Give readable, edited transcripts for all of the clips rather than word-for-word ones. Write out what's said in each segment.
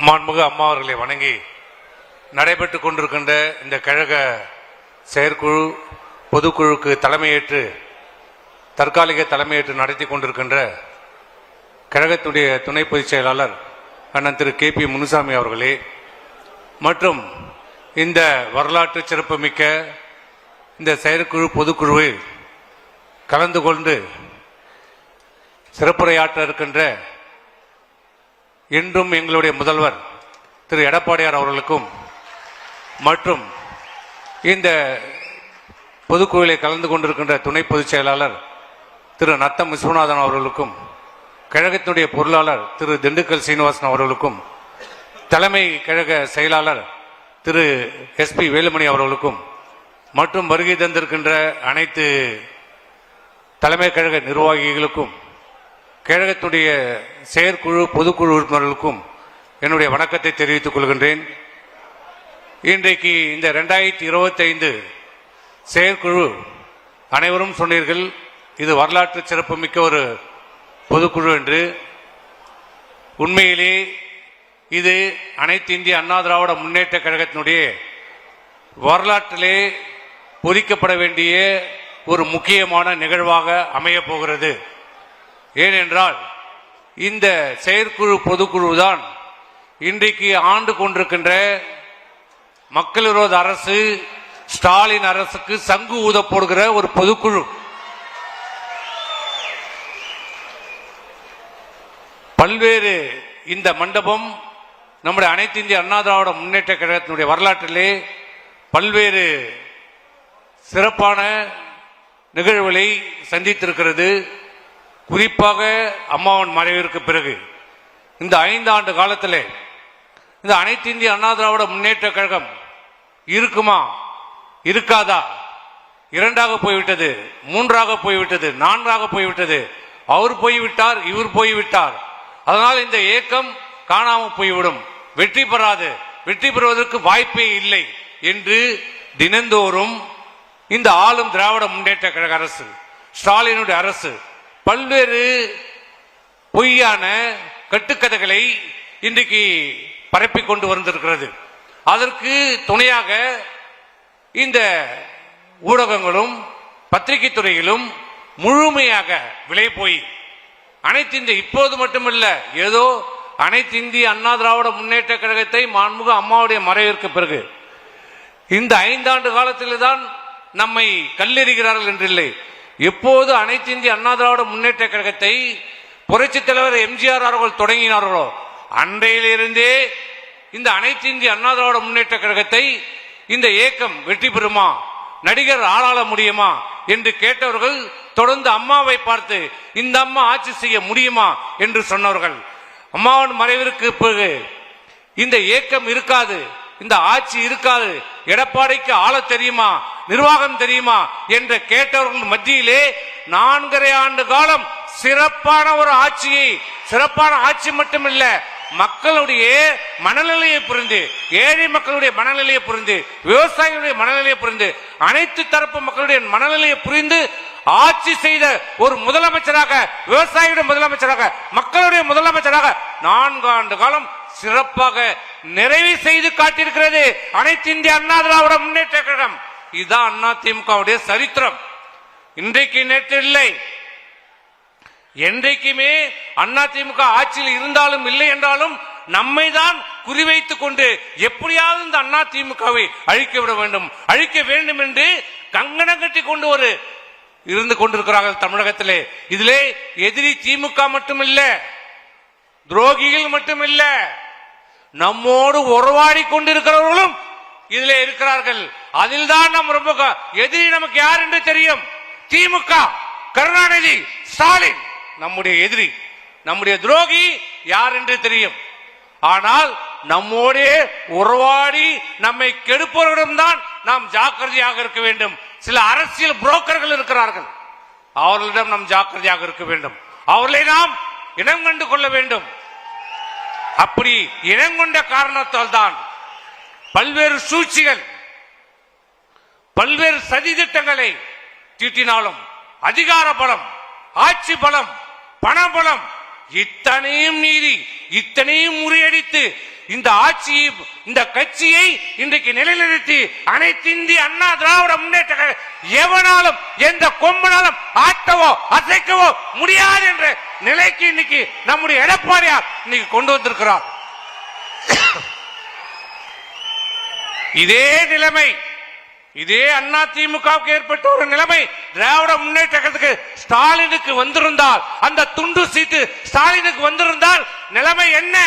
மாண்புமிகு அம்மா அவர்களை வணங்கி நடைபெற்றுக் கொண்டிருக்கின்ற இந்த கழக செயற்குழு பொதுக்குழுக்கு தலைமையேற்று தற்காலிக தலைமையேற்று நடத்தி கொண்டிருக்கின்ற கழகத்துடைய துணை பொதுச் செயலாளர் அண்ணன் திரு KP முனுசாமி அவர்களே மற்றும் இந்த வரலாற்று சிறப்புமிக்க இந்த செயற்குழு பொதுக்குழுவில் கலந்து கொண்டு சிறப்புரையாற்ற இருக்கின்ற இன்றும் எங்களுடைய முதல்வர் திரு எடப்பாடியார் அவர்களுக்கும் மற்றும் இந்த பொதுக்குழுவில் கலந்து கொண்டிருக்கின்ற துணை பொதுச் செயலாளர் திரு நத்தம் விஸ்வநாதன் அவர்களுக்கும் கழகத்தினுடைய பொருளாளர் திரு திண்டுக்கல் சீனிவாசன் அவர்களுக்கும் தலைமை கழக செயலாளர் திரு SP வேலுமணி அவர்களுக்கும் மற்றும் வருகை தந்திருக்கின்ற அனைத்து தலைமை கழக நிர்வாகிகளுக்கும் கழகத்துடைய செயற்குழு பொதுக்குழு உறுப்பினர்களுக்கும் என்னுடைய வணக்கத்தை தெரிவித்துக் கொள்கின்றேன். இன்றைக்கு இந்த 2025 செயற்குழு அனைவரும் சொன்னீர்கள் இது வரலாற்று சிறப்புமிக்க ஒரு பொதுக்குழு என்று. உண்மையிலே இது அனைத்து இந்திய அண்ணா திராவிட முன்னேற்ற கழகத்தினுடைய வரலாற்றிலே பொறிக்கப்பட வேண்டிய ஒரு முக்கியமான நிகழ்வாக அமையப் போகிறது. ஏனென்றால் இந்த செயற்குழு பொதுக்குழு தான் இன்றைக்கு ஆண்டு கொண்டிருக்கின்ற மக்கள் விரோத அரசு ஸ்டாலின் அரசுக்கு சங்கு ஊத போடுகிற ஒரு பொதுக்குழு. பல்வேறு இந்த மண்டபம் நம்முடைய அனைத்து இந்திய அண்ணா திராவிட முன்னேற்ற கழகத்தினுடைய வரலாற்றிலே பல்வேறு சிறப்பான நிகழ்வுகளை சந்தித்திருக்கிறது. குறிப்பாக அம்மாவின் மறைவிற்கு பிறகு இந்த 5 ஆண்டு காலத்தில் இந்த அனைத்து இந்திய அண்ணா திராவிட முன்னேற்ற கழகம் இருக்குமா இருக்காதா, 2ஆக போய்விட்டது, 3ஆக போய்விட்டது, 4ஆக போய்விட்டது, அவர் போய்விட்டார், இவர் போய்விட்டார், அதனால் இந்த இயக்கம் காணாமல் போய்விடும், வெற்றி பெறாது, வெற்றி பெறுவதற்கு வாய்ப்பே இல்லை என்று தினந்தோறும் இந்த ஆளும் திராவிட முன்னேற்ற கழக அரசு ஸ்டாலினுடைய அரசு பல்வேறு பொய்யான கட்டுக்கதைகளை இன்றைக்கு பரப்பிக் கொண்டு வந்திருக்கிறது. அதற்கு துணையாக இந்த ஊடகங்களும் பத்திரிகை துறையிலும் முழுமையாக விலை போய் அனைத்து இந்திய இப்போது மட்டுமல்ல, ஏதோ அனைத்து இந்திய அண்ணா திராவிட முன்னேற்ற கழகத்தை மாண்புமிகு அம்மாவுடைய மறைவிற்கு பிறகு இந்த 5 ஆண்டு காலத்தில் தான் நம்மை கல்லெறிகிறார்கள் என்றில்லை. எப்போது அனைத்து இந்திய அண்ணா திராவிட முன்னேற்ற கழகத்தை புரட்சித் தலைவர் MGR அவர்கள் தொடங்கினார்களோ அன்றையிலிருந்தே இந்த அனைத்து இந்திய அண்ணா திராவிட முன்னேற்ற கழகத்தை இந்த இயக்கம் வெற்றி பெறுமா, நடிகர் ஆளாள முடியுமா என்று கேட்டவர்கள் தொடர்ந்து அம்மாவை பார்த்து இந்த அம்மா ஆட்சி செய்ய முடியுமா என்று சொன்னவர்கள். அம்மாவின் மறைவிற்கு பிறகு இந்த இயக்கம் இருக்காது, இந்த ஆட்சி இருக்காது, எடப்பாடிக்கு ஆள தெரியுமா, நிர்வாகம் தெரியுமா என்று கேட்டவர்கள் மத்தியிலே 4.5 ஆண்டு காலம் சிறப்பான ஒரு ஆட்சியை, சிறப்பான ஆட்சி மட்டுமில்ல, மக்களுடைய மனநிலையை புரிந்து, ஏழை மக்களுடைய மனநிலையை புரிந்து, விவசாயிகளுடைய மனநிலையை புரிந்து, அனைத்து தரப்பு மக்களுடைய மனநிலையை புரிந்து ஆட்சி செய்த ஒரு முதலமைச்சராக, விவசாயிகளுடைய முதலமைச்சராக, மக்களுடைய முதலமைச்சராக 4 ஆண்டு காலம் சிறப்பாக நிறைவு செய்து காட்டியிருக்கிறது அனைத்து இந்திய அண்ணா திராவிட முன்னேற்ற கழகம். இதுதான் அதிமுகவுடைய சரித்திரம். இன்றைக்கு நேற்று இல்லை, என்றைக்குமே அதிமுக ஆட்சியில் இருந்தாலும் இல்லை என்றாலும் நம்மை தான் குறிவைத்துக் கொண்டு எப்படியாவது இந்த அதிமுகவை அழிக்க விட வேண்டும், அழிக்க வேண்டும் என்று கங்கணம் கட்டி கொண்டு ஒரு இருந்து கொண்டிருக்கிறார்கள் தமிழகத்திலே. இதிலே எதிரி திமுக மட்டுமில்ல, துரோகிகள் மட்டுமில்ல, நம்மோடு உறவாடி கொண்டிருக்கிறவர்களும் இதிலே இருக்கிறார்கள். அதில் தான் நம் ரொம்ப எதிரி நமக்கு யார் என்று தெரியும். திமுக, கருணாநிதி, ஸ்டாலின் நம்முடைய எதிரி, நம்முடைய துரோகி யார் என்று தெரியும். ஆனால் நம்மோடே உறவாடி நம்மை கெடுப்பவர்களிடம் தான் நாம் ஜாக்கிரதையாக இருக்க வேண்டும். சில அரசியல் புரோக்கர்கள் இருக்கிறார்கள், அவர்களிடம் நாம் ஜாக்கிரதையாக இருக்க வேண்டும், அவர்களை நாம் இனம் கண்டு கொள்ள வேண்டும். அப்படி இனம் கொண்ட காரணத்தால் தான் பல்வேறு சூழ்ச்சிகள், பல்வேறு சதி திட்டங்களை தீட்டினாலும் அதிகார பலம், ஆட்சி பலம், பணபலம் இத்தனையும் மீறி, இத்தனையும் முறியடித்து இந்த ஆட்சியை, இந்த கட்சியை இன்றைக்கு நிலைநிறுத்தி அனைத்து இந்திய அண்ணா திராவிட முன்னேற்ற எவனாலும் எந்த கொம்பனாலும் ஆட்டவோ அசைக்கவோ முடியாது என்ற நிலைக்கு இன்னைக்கு நம்முடைய எடப்பாடியார் இன்னைக்கு கொண்டு வந்திருக்கிறார். இதே நிலைமை, இதே அண்ணா திமுகவுக்கு ஏற்பட்ட ஒரு நிலைமை திராவிட முன்னேற்ற கழகத்துக்கு ஸ்டாலினுக்கு வந்திருந்தால், அந்த துண்டு சீட்டு ஸ்டாலினுக்கு வந்திருந்தால் நிலைமை என்ன?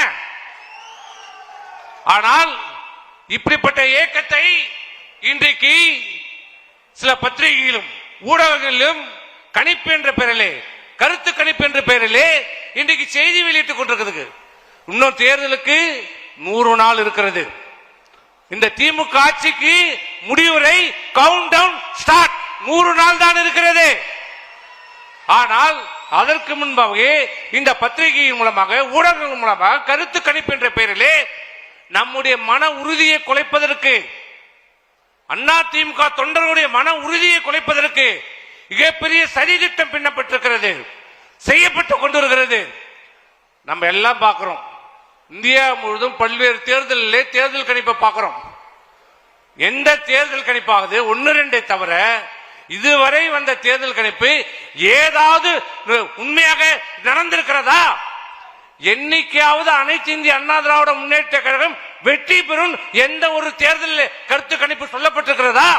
ஆனால் இப்படிப்பட்ட இயக்கத்தை இன்றைக்கு சில பத்திரிகைகளிலும் ஊடகங்களிலும் கணிப்பு என்ற பெயரிலே, கருத்து கணிப்பு என்ற பெயரிலே இன்றைக்கு செய்தி வெளியிட்டுக் கொண்டிருக்கிறது. இன்னும் தேர்தலுக்கு 100 நாள் இருக்கிறது. இந்த திமுக ஆட்சிக்கு முடிவுரை கவுண்ட் டவுன் ஸ்டார்ட் 100 நாள் தான் இருக்கிறது. ஆனால் அதற்கு முன்பாகவே இந்த பத்திரிகையின் மூலமாக, ஊடகங்கள் மூலமாக கருத்து கணிப்பு என்ற பெயரிலே நம்முடைய மன உறுதியை குலைப்பதற்கு, அண்ணா திமுக தொண்டர்களுடைய மன உறுதியை குலைப்பதற்கு மிகப்பெரிய சதி திட்டம் பின்னப்பட்டிருக்கிறது, செய்யப்பட்டுக் கொண்டிருக்கிறது. நம்ம எல்லாம் பார்க்கிறோம். இந்தியா முழுவதும் பல்வேறு தேர்தலிலே தேர்தல் கணிப்பை பார்க்கிறோம். எந்த தேர்தல் கணிப்பாவது 1-2 தவிர இதுவரை வந்த தேர்தல் கணிப்பு ஏதாவது உண்மையாக நடந்திருக்கிறதா? என்னைக்காவது அனைத்து இந்திய அண்ணா திராவிட முன்னேற்ற கழகம் வெற்றி பெறும் எந்த ஒரு தேர்தலில் கருத்து கணிப்பு சொல்லப்பட்டிருக்கிறதா?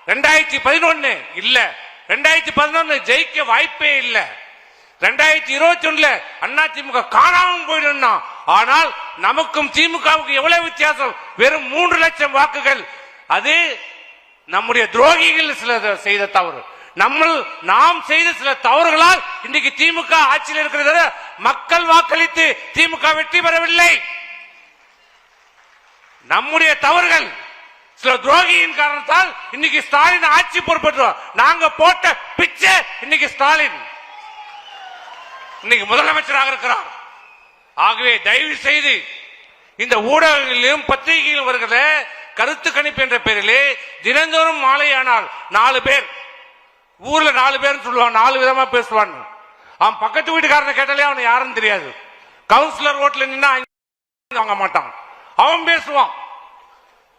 2011 இல்ல, 2011 ஜெயிக்க வாய்ப்பே இல்லை. 2021 அண்ணா திமுக காணாமல் போயிடும். ஆனால் நமக்கும் திமுகவுக்கு எவ்வளவு வித்தியாசம்? வெறும் 3 லட்சம் வாக்குகள். அது நம்முடைய துரோகிகள் சில செய்த தவறு, நாம் செய்த சில தவறுகளால் இன்றைக்கு திமுக ஆட்சியில் இருக்கிறது. மக்கள் வாக்களித்து திமுக வெற்றி பெறவில்லை. நம்முடைய தவறுகள், சில துரோகியின் காரணத்தால் இன்னைக்கு ஸ்டாலின் ஆட்சி பொறுப்பேற்றோம். நாங்க போட்ட பிச்சை இன்னைக்கு ஸ்டாலின் இன்னைக்கு முதலமைச்சராக இருக்கிறார். ஆகவே தயவு செய்து இந்த ஊடகங்களிலும் பத்திரிகையிலும் வருகிற கருத்து கணிப்பு என்ற பெயரிலே தினந்தோறும் மாலையானால் 4 பேர், ஊர்ல 4 பேர் சொல்லுவான், 4 விதமா பேசுவான். அவன் பக்கத்து வீட்டுக்காரனை கேட்டாலே அவனை யாருன்னு தெரியாது. கவுன்சிலர் ஓட்டுல நின்னா வாங்க மாட்டான், அவன் பேசுவான்.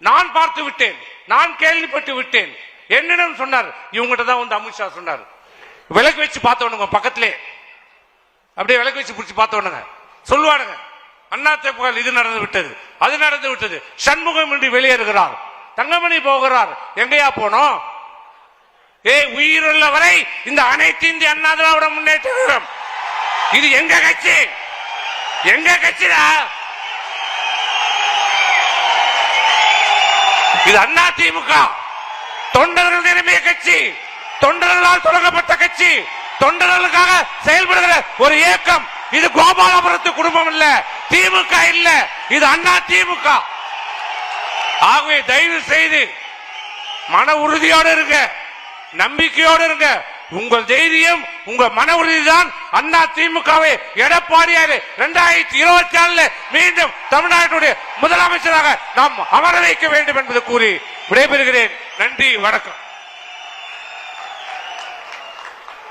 நான் பார்த்து விட்டேன், நான் கேள்விப்பட்டு விட்டேன். என்னிடம் சொன்னார், இவங்கிட்ட தான் வந்து அமித்ஷா சொன்னார். விளக்கு வச்சு பார்த்தவனுங்க பக்கத்திலே, அப்படியே விளக்கு வச்சு பிடிச்சி பார்த்தவனுங்க சொல்லுவானுங்க, அண்ணா திமுக இது நடந்து விட்டது, அது நடந்து விட்டது. சண்முகம் இன்றி வெளியேறுகிறார், தங்கமணி போகிறார். எங்கயா போனோம்? உயிருள்ள வரை இந்த அனைத்து இந்திய அண்ணா திராவிட முன்னேற்ற கழகம் இது எங்க கட்சி, எங்க கட்சிடா இது? அண்ணா திமுக தொண்டர்கள் நிரம்பிய கட்சி, தொண்டர்களால் தொடங்கப்பட்ட கட்சி, தொண்டர்களுக்காக செயல்படுகிற ஒரு இயக்கம். இது கோபாலபுரத்து குடும்பம் இல்ல, திமுக இல்ல, இது அண்ணா திமுக. ஆகவே தயவு செய்து மன உறுதியோடு இருங்க, நம்பிக்கையோடு இருங்க. உங்கள் தைரியம், உங்க மன உறுதிதான் அண்ணா திமுகவை எடப்பாடியார் 2024 மீண்டும் தமிழ்நாட்டுடைய முதலமைச்சராக நாம் அமர வைக்க வேண்டும் என்பது கூறி விடைபெறுகிறேன். நன்றி, வணக்கம்.